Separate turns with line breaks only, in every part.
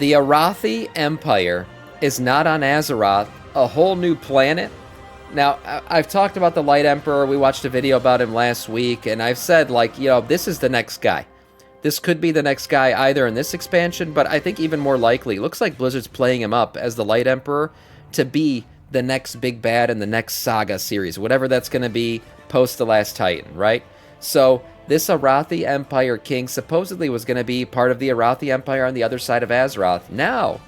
The Arathi Empire is not on Azeroth, a whole new planet. Now, I've talked about the Light Emperor. We watched a video about him last week, and I've said, like, this is the next guy. This could be the next guy either in this expansion, but I think even more likely, it looks like Blizzard's playing him up as the Light Emperor to be the next big bad in the next Saga series, whatever that's going to be post The Last Titan, right? So this Arathi Empire king supposedly was going to be part of the Arathi Empire on the other side of Azeroth. Now,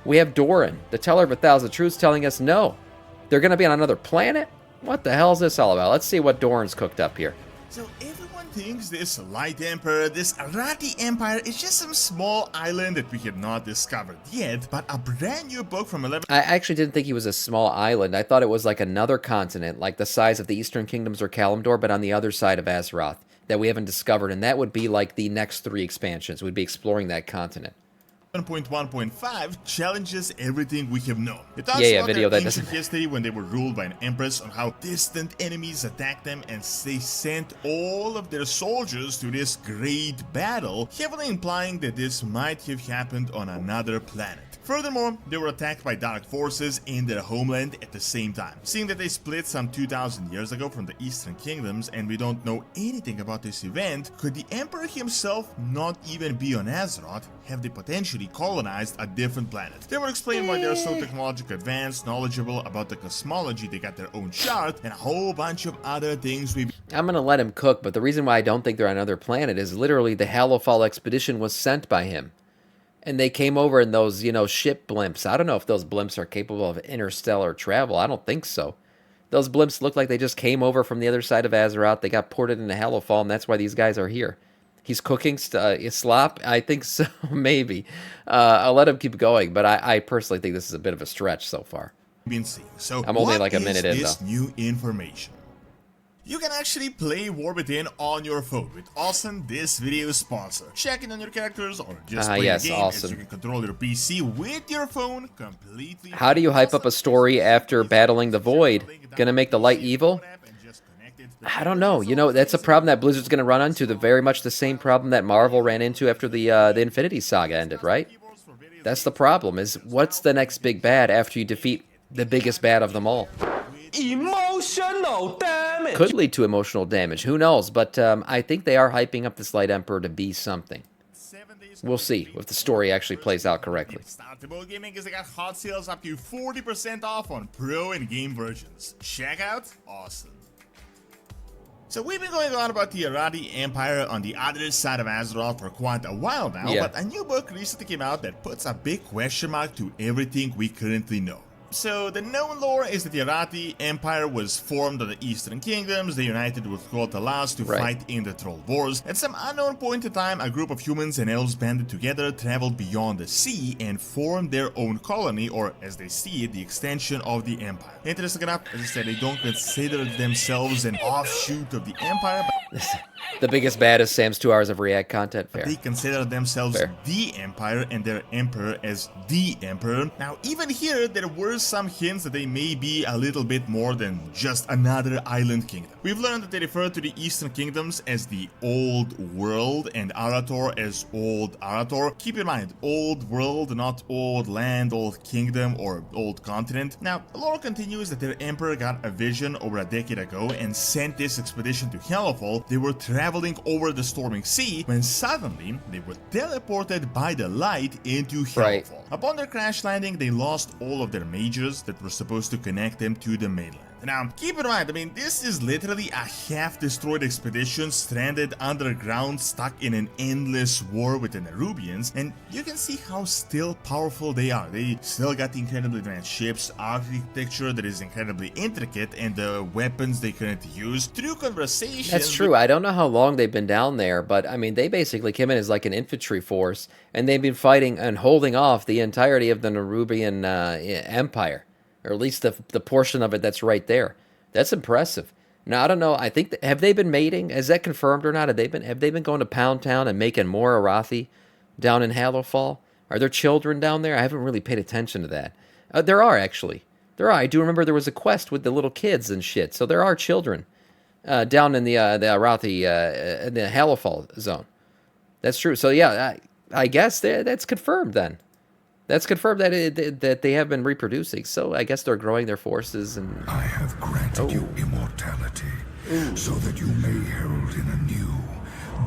we have Doran, the Teller of a Thousand Truths, telling us no. They're going to be on another planet? What the hell is this all about? Let's see what Doran's cooked up here.
So everyone thinks this Light Emperor, this Arathi Empire is just some small island that we have not discovered yet, but a brand new book from 11...
I actually didn't think he was a small island. I thought it was like another continent, like the size of the Eastern Kingdoms or Kalimdor, but on the other side of Azeroth that we haven't discovered, and that would be like the next 3 expansions. We'd be exploring that continent.
1.1.5 challenges everything we have known. It talks
about
video
their
ancient history when they were ruled by an empress, on how distant enemies attacked them, and they sent all of their soldiers to this great battle, heavily implying that this might have happened on another planet. Furthermore, they were attacked by dark forces in their homeland at the same time. Seeing that they split some 2,000 years ago from the Eastern Kingdoms and we don't know anything about this event, could the Emperor himself not even be on Azeroth? Have they potentially colonized a different planet? They were explaining why they're so technologically advanced, knowledgeable about the cosmology, they got their own chart, and a whole bunch of other things
I'm gonna let him cook, but the reason why I don't think they're on another planet is literally the Hallowfall expedition was sent by him. And they came over in those, ship blimps. I don't know if those blimps are capable of interstellar travel. I don't think so. Those blimps look like they just came over from the other side of Azeroth. They got ported into Hallowfall, and that's why these guys are here. He's cooking slop? I think so, maybe. I'll let him keep going, but I personally think this is a bit of a stretch so far.
Been seeing. So
I'm only like a minute in, though.
What is this new information? You can actually play War Within on your phone with Awesome, this video's sponsor. Check in on your characters or just play the game as you can control your PC with your phone completely.
How do you hype up a story after battling the Void? Gonna make the light evil? I don't know. That's a problem that Blizzard's gonna run into. Very much the same problem that Marvel ran into after the Infinity Saga ended, right? That's the problem, is what's the next big bad after you defeat the biggest bad of them all?
Emotional damage!
Could lead to emotional damage, who knows, but I think they are hyping up this Light Emperor to be something. We'll see if the story actually plays out correctly.
Startable Gaming is they got hot sales up to 40% off on Pro and Game versions. Check out Awesome. So we've been going on about the Arathi Empire on the other side of Azeroth for quite a while now, but a new book recently came out that puts a big question mark to everything we currently know. So, the known lore is that the Arathi Empire was formed on the Eastern Kingdoms, they united with Talas to fight in the Troll Wars. At some unknown point in time, a group of humans and elves banded together, traveled beyond the sea, and formed their own colony, or as they see it, the extension of the Empire. Interesting enough, as I said, they don't consider themselves an offshoot of the Empire, but
the biggest bad is Sam's 2 hours of React content. Fair.
They consider themselves the Empire and their Emperor as the Emperor. Now, even here, there were some hints that they may be a little bit more than just another island kingdom. We've learned that they refer to the Eastern Kingdoms as the Old World and Arathor as Old Arathor. Keep in mind, Old World, not Old Land, Old Kingdom, or Old Continent. Now, the lore continues that their Emperor got a vision over a decade ago and sent this expedition to Hellfall. They were traveling over the storming sea when suddenly they were teleported by the light into Hellfall. Upon their crash landing, they lost all of their mages that were supposed to connect them to the mainland. Now, keep in mind, this is literally a half-destroyed expedition stranded underground, stuck in an endless war with the Nerubians, and you can see how still powerful they are. They still got incredibly advanced ships, architecture that is incredibly intricate, and the weapons they currently use through conversations.
That's true. I don't know how long they've been down there, but they basically came in as like an infantry force, and they've been fighting and holding off the entirety of the Nerubian Empire. Or at least the portion of it that's right there. That's impressive. Now, I don't know. I think have they been mating? Is that confirmed or not? Have they been going to Pound Town and making more Arathi down in Hallowfall? Are there children down there? I haven't really paid attention to that. There are, actually. There are. I do remember there was a quest with the little kids and shit. So there are children down in the Arathi, in the Hallowfall zone. That's true. So yeah, I guess that's confirmed then. That's confirmed that they have been reproducing. So I guess they're growing their forces and.
I have granted you immortality, so that you may herald in a new,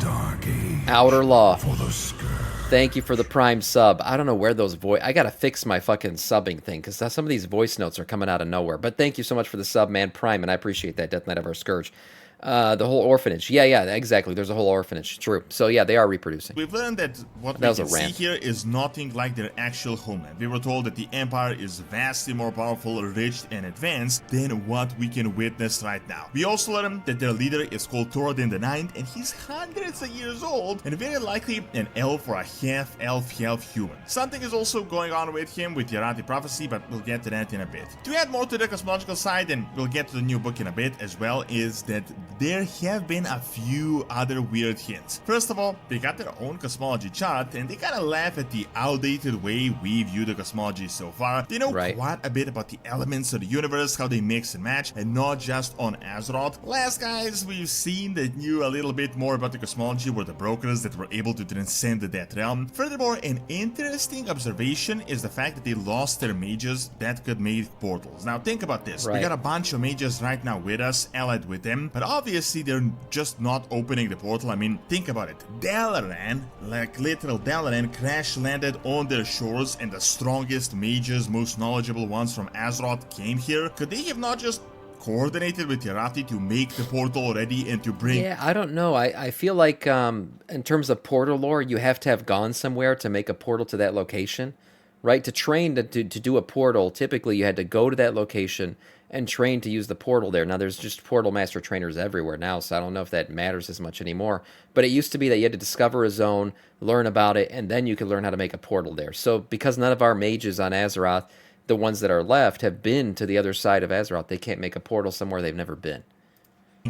dark age.
Outer Law.
For the Scourge.
Thank you for the Prime sub. I don't know where those I gotta fix my fucking subbing thing, because some of these voice notes are coming out of nowhere. But thank you so much for the sub, man, Prime, and I appreciate that, Death Knight of our Scourge. The whole orphanage. Yeah, exactly. There's a whole orphanage. True. So yeah, they are reproducing.
We've learned that what we can see here is nothing like their actual homeland. We were told that the Empire is vastly more powerful, rich, and advanced than what we can witness right now. We also learned that their leader is called Doran the Ninth, and he's hundreds of years old, and very likely an elf or a half-elf, half-human. Something is also going on with him with the Arathi prophecy, but we'll get to that in a bit. To add more to the cosmological side, and we'll get to the new book in a bit as well, is that there have been a few other weird hints. First of all, they got their own cosmology chart, and they kinda laugh at the outdated way we view the cosmology so far. They know quite a bit about the elements of the universe, how they mix and match, and not just on Azeroth. Last guys we've seen that knew a little bit more about the cosmology were the brokers that were able to transcend that realm. Furthermore, an interesting observation is the fact that they lost their mages that could make portals. Now think about this. We got a bunch of mages right now with us, allied with them, but obviously they're just not opening the portal. I mean, think about it. Doran, like literal Doran, crash landed on their shores, and the strongest mages, most knowledgeable ones from Azeroth came here. Could they have not just coordinated with Arathi to make the portal already and to bring...
Yeah, I don't know. I feel like in terms of portal lore, you have to have gone somewhere to make a portal to that location, right? To train to do a portal, typically you had to go to that location and train to use the portal there. Now, there's just portal master trainers everywhere now, so I don't know if that matters as much anymore. But it used to be that you had to discover a zone, learn about it, and then you could learn how to make a portal there. So because none of our mages on Azeroth, the ones that are left, have been to the other side of Azeroth, they can't make a portal somewhere they've never been.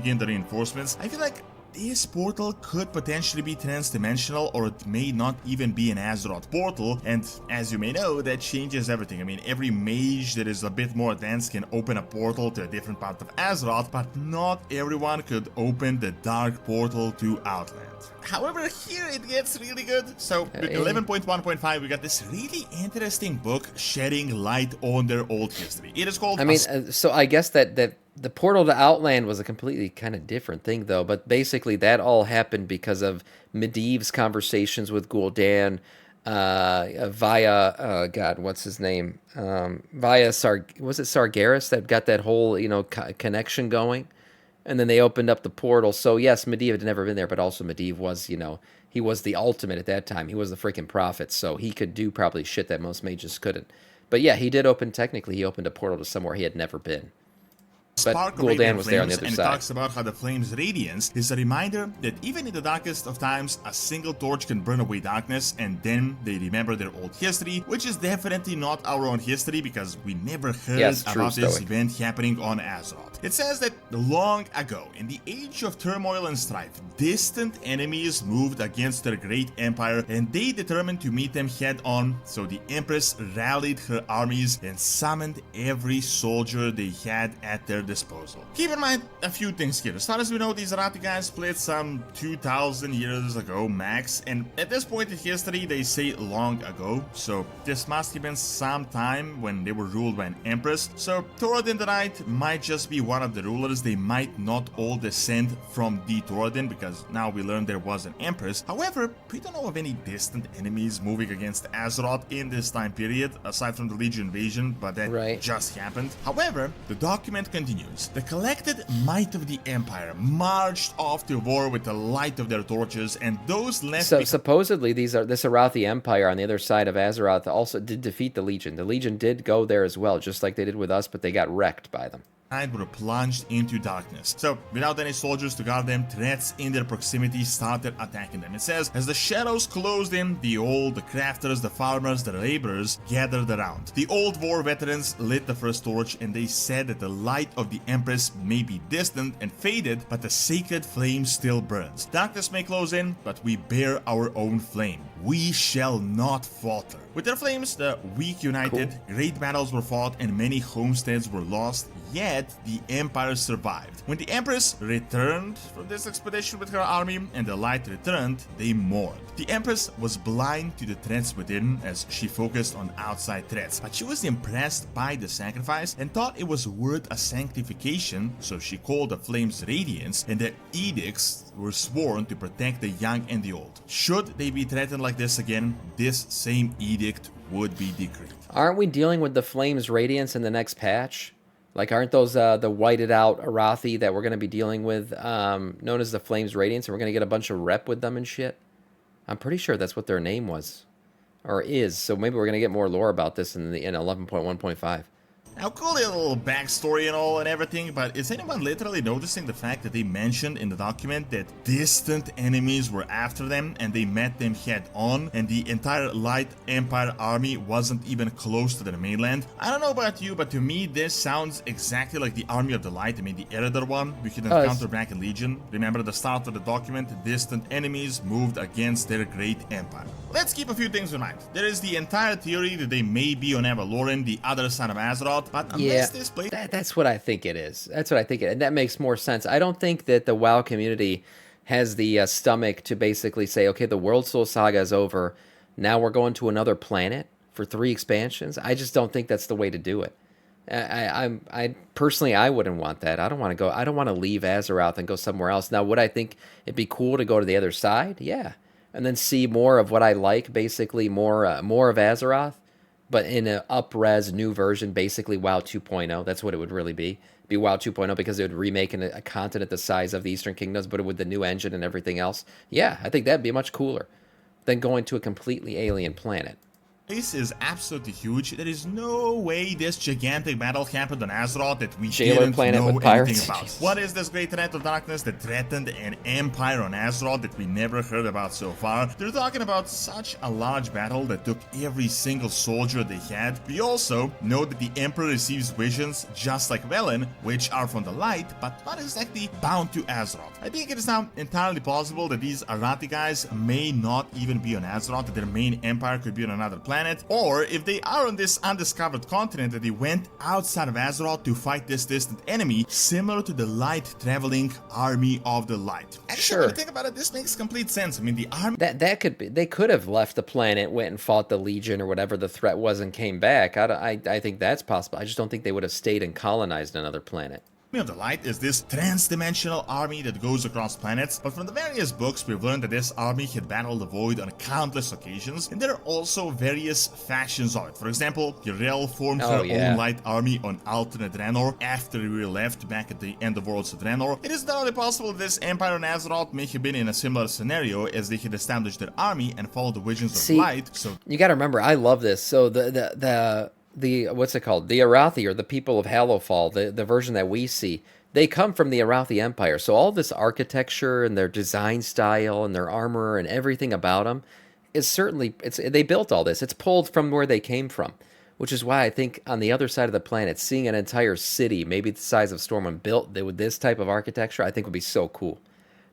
In the reinforcements, I feel like this portal could potentially be transdimensional, or it may not even be an Azeroth portal, and as you may know, that changes everything. I mean, every mage that is a bit more advanced can open a portal to a different part of Azeroth, but not everyone could open the dark portal to Outland. However, here it gets really good. So, with 11.1.5, we got this really interesting book shedding light on their old history. It is called...
so I guess that the portal to Outland was a completely kind of different thing, though. But basically, that all happened because of Medivh's conversations with Gul'dan via... God, what's his name? Via was it Sargeras that got that whole, connection going? And then they opened up the portal. So, yes, Medivh had never been there, but also Medivh was, he was the ultimate at that time. He was the freaking prophet, so he could do probably shit that most mages couldn't. But yeah, he did technically, he opened a portal to somewhere he had never been. But Gul'dan was there on the other
and
side.
It talks about how the Flames Radiance is a reminder that even in the darkest of times, a single torch can burn away darkness, and then they remember their old history, which is definitely not our own history because we never heard about this event happening on Azeroth. It says that long ago, in the age of turmoil and strife, distant enemies moved against their great empire, and they determined to meet them head-on, so the Empress rallied her armies and summoned every soldier they had at their disposal. Keep in mind a few things here. As far as we know, these Arathi guys split some 2,000 years ago max, and at this point in history they say long ago, so this must have been some time when they were ruled by an empress. So Thoradin the Ninth might just be one of the rulers. They might not all descend from the Thoradin, because now we learned there was an empress. However, we don't know of any distant enemies moving against Azeroth in this time period, aside from the Legion invasion, but that just happened. However, the document continues. The collected might of the Empire marched off to war with the light of their torches, and those left...
So supposedly this Arathi Empire on the other side of Azeroth also did defeat the Legion. The Legion did go there as well, just like they did with us, but they got wrecked by them.
Were plunged into darkness. So, without any soldiers to guard them, threats in their proximity started attacking them. It says, as the shadows closed in, the crafters, the farmers, the laborers gathered around. The old war veterans lit the first torch, and they said that the light of the Empress may be distant and faded, but the sacred flame still burns. Darkness may close in, but we bear our own flame. We shall not falter. With their flames, the weak united, great battles were fought, and many homesteads were lost. Yet, yet the Empire survived. When the Empress returned from this expedition with her army and the light returned, they mourned. The Empress was blind to the threats within as she focused on outside threats, but she was impressed by the sacrifice and thought it was worth a sanctification, so she called the Flames Radiance, and the edicts were sworn to protect the young and the old. Should they be threatened like this again, this same edict would be decreed.
Aren't we dealing with the Flames Radiance in the next patch? Like, aren't those the whited out Arathi that we're going to be dealing with, known as the Flames Radiance, and we're going to get a bunch of rep with them and shit? I'm pretty sure that's what their name was, or is. So maybe we're going to get more lore about this in 11.1.5.
Now, cool little backstory and all and everything, but is anyone literally noticing the fact that they mentioned in the document that distant enemies were after them and they met them head on, and the entire Light Empire army wasn't even close to the mainland? I don't know about you, but to me this sounds exactly like the Army of the Light. I mean, the Eridar one we could encounter back in Legion. Remember the start of the document? Distant enemies moved against their great empire. Let's keep a few things in mind. There is the entire theory that they may be on Avaloran, the other side of Azeroth, but unless this place...
That's what I think it is. That's what I think and that makes more sense. I don't think that the WoW community has the stomach to basically say, okay, the World Soul Saga is over, now we're going to another planet for 3 expansions. I just don't think that's the way to do it. I personally, I wouldn't want that. I don't want to leave Azeroth and go somewhere else. Now, would I think it'd be cool to go to the other side? Yeah. And then see more of what I like, basically more of Azeroth, but in an up-res new version, basically WoW 2.0. That's what it would really be. Be WoW 2.0 because it would remake a continent the size of the Eastern Kingdoms, but with the new engine and everything else. Yeah, I think that'd be much cooler than going to a completely alien planet.
This is absolutely huge. There is no way this gigantic battle happened on Azeroth that we
Jailer
didn't
planet
know
with pirates.
anything about. What is this great threat of darkness that threatened an empire on Azeroth that we never heard about so far? They're talking about such a large battle that took every single soldier they had. We also know that the Emperor receives visions just like Velen, which are from the light, but not exactly bound to Azeroth. I think it is now entirely plausible that these Arathi guys may not even be on Azeroth, that their main empire could be on another planet. Or if they are on this undiscovered continent, that they went outside of Azeroth to fight this distant enemy, similar to the light traveling army of the light. Actually,
Sure.
when you think about it, this makes complete sense. I mean, the army...
That could be. They could have left the planet, went and fought the Legion or whatever the threat was, and came back. I think that's possible. I just don't think they would have stayed and colonized another planet.
of the Light is this transdimensional army that goes across planets, but from the various books we've learned that this army had battled the Void on countless occasions, and there are also various factions of it. For example, Yrel formed her own light army on alternate Draenor after we left back at the end of Worlds of Draenor. It is not only possible that this Empire on Azeroth may have been in a similar scenario, as they had established their army and followed the visions of light. So
you gotta remember, I love this. So the what's it called? The Arathi, or the people of Hallowfall, the version that we see, they come from the Arathi Empire. So all this architecture and their design style and their armor and everything about them is certainly, they built all this. It's pulled from where they came from, which is why I think on the other side of the planet, seeing an entire city, maybe the size of Stormwind, built with this type of architecture, I think would be so cool.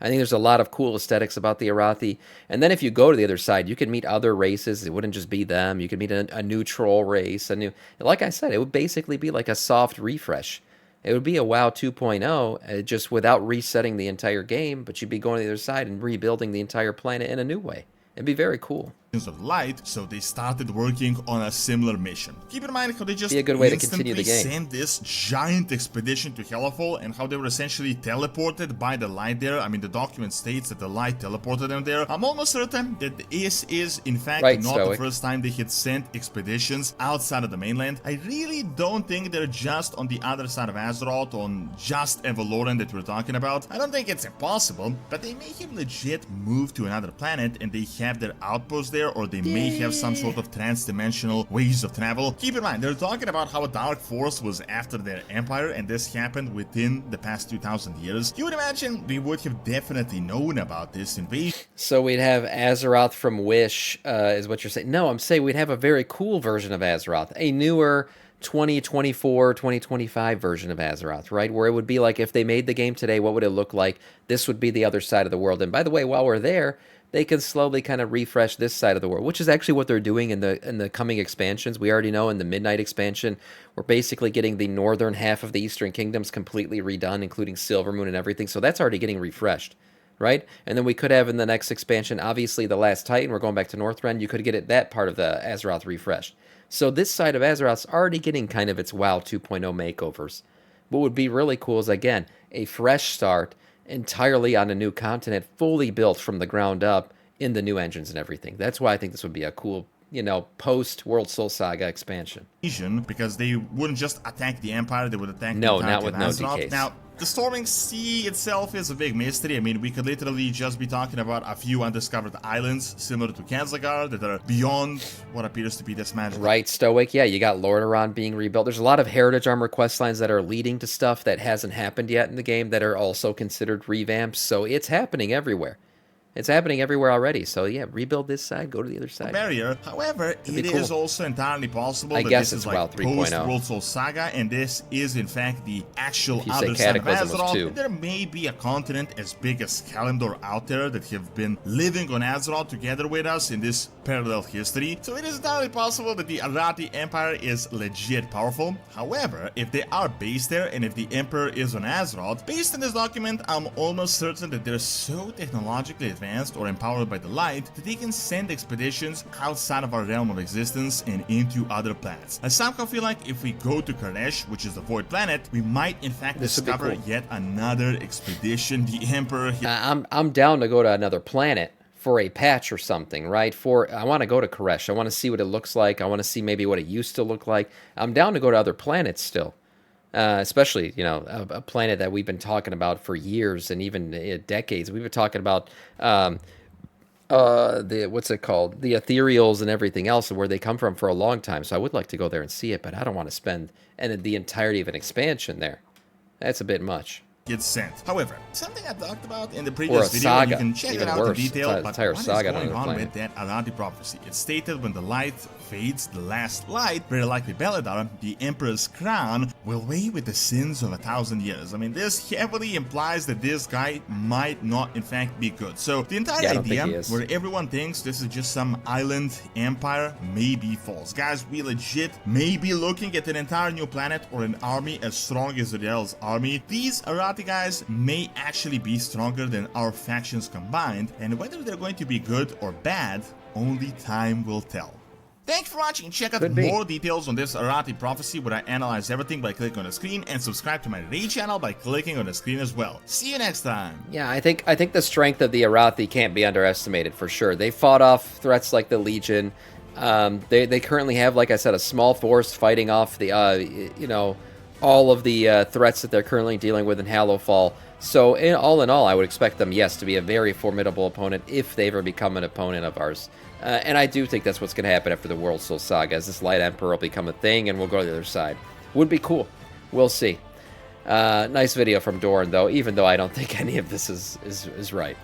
I think there's a lot of cool aesthetics about the Arathi. And then if you go to the other side, you can meet other races. It wouldn't just be them. You could meet a new troll race. Like I said, it would basically be like a soft refresh. It would be a WoW 2.0, just without resetting the entire game, but you'd be going to the other side and rebuilding the entire planet in a new way. It'd be very cool.
Of light, so they started working on a similar mission. Keep in mind how they just
be a good way to continue the game.
Sent this giant expedition to Hellfall, and how they were essentially teleported by the light there. I mean, the document states that the light teleported them there. I'm almost certain that this is in fact not the first time they had sent expeditions outside of the mainland. I really don't think they're just on the other side of Azeroth, on just Avaloran that we're talking about. I don't think it's impossible, but they may have legit moved to another planet and they have their outpost there, or they may have some sort of transdimensional ways of travel. Keep in mind, they're talking about how a dark force was after their empire, and this happened within the past 2,000 years. You would imagine we would have definitely known about this invasion.
So we'd have Azeroth from Wish, is what you're saying. No, I'm saying we'd have a very cool version of Azeroth, a newer 2024, 2025 version of Azeroth, right? Where it would be like, if they made the game today, what would it look like? This would be the other side of the world. And by the way, while we're there, they can slowly kind of refresh this side of the world, which is actually what they're doing in the coming expansions. We already know in the Midnight expansion, we're basically getting the northern half of the Eastern Kingdoms completely redone, including Silvermoon and everything. So that's already getting refreshed, right? And then we could have in the next expansion, obviously the Last Titan. We're going back to Northrend. You could get that part of the Azeroth refreshed. So this side of Azeroth's already getting kind of its WoW 2.0 makeovers. What would be really cool is, again, a fresh start entirely on a new continent, fully built from the ground up in the new engines and everything. That's why I think this would be a cool, post World Soul Saga expansion.
Because they wouldn't just attack the Empire, they would attack the
No, not with no
Azeroth.
DKs.
Now, the Storming Sea itself is a big mystery. I mean, we could literally just be talking about a few undiscovered islands similar to Kanzagar that are beyond what appears to be this magic.
Right, Stoic. Yeah, you got Lordaeron being rebuilt. There's a lot of Heritage Armor quest lines that are leading to stuff that hasn't happened yet in the game that are also considered revamps. So it's happening everywhere. It's happening everywhere already. So yeah, rebuild this side, go to the other side.
Barrier. However, it is also entirely possible that
guess
this is
it's WoW
like
3.0.
post-World Soul Saga, and this is in fact the actual
If you say
other side of
Cataclysm was
Azeroth.
2.
There may be a continent as big as Kalimdor out there that have been living on Azeroth together with us in this parallel history. So it is entirely possible that the Arathi Empire is legit powerful. However, if they are based there and if the Emperor is on Azeroth, based on this document, I'm almost certain that they're so technologically advanced or empowered by the light that they can send expeditions outside of our realm of existence and into other planets. I somehow feel like if we go to Karnesh, which is the Void Planet, we might in fact discover yet another expedition. The Emperor...
I'm down to go to another planet for a patch or something, right? I want to go to Koresh. I want to see what it looks like. I want to see maybe what it used to look like. I'm down to go to other planets still. Especially, a planet that we've been talking about for years and even decades. We've been talking about what's it called? The ethereals and everything else and where they come from for a long time. So I would like to go there and see it, but I don't want to spend the entirety of an expansion there. That's a bit much.
Gets sent. However, something I talked about in the previous video,
saga.
you can check
Even
it out
worse.
in detail,
It's
but
entire
what
saga
is
on
going on
another
with that Arathi prophecy? It stated when the light fades, the last light, very likely Beledar, the Emperor's crown, will weigh with the sins of 1,000 years. I mean, this heavily implies that this guy might not in fact be good. So the entire idea where everyone thinks this is just some island empire may be false. Guys, we legit may be looking at an entire new planet or an army as strong as Uriel's army. These Arathi guys may actually be stronger than our factions combined, and whether they're going to be good or bad, only time will tell. Thanks for watching. Check out more details on this Arathi prophecy where I analyze everything by clicking on the screen, and subscribe to my raid channel by clicking on the screen as well. See you next time.
Yeah, I think the strength of the Arathi can't be underestimated for sure. They fought off threats like the Legion. They currently have, like I said, a small force fighting off the all of the threats that they're currently dealing with in Hallowfall. So all in all, I would expect them, yes, to be a very formidable opponent if they ever become an opponent of ours. And I do think that's what's going to happen after the World Soul Saga, as this Light Emperor will become a thing, and we'll go to the other side. Would be cool. We'll see. Nice video from Doran, though, even though I don't think any of this is right.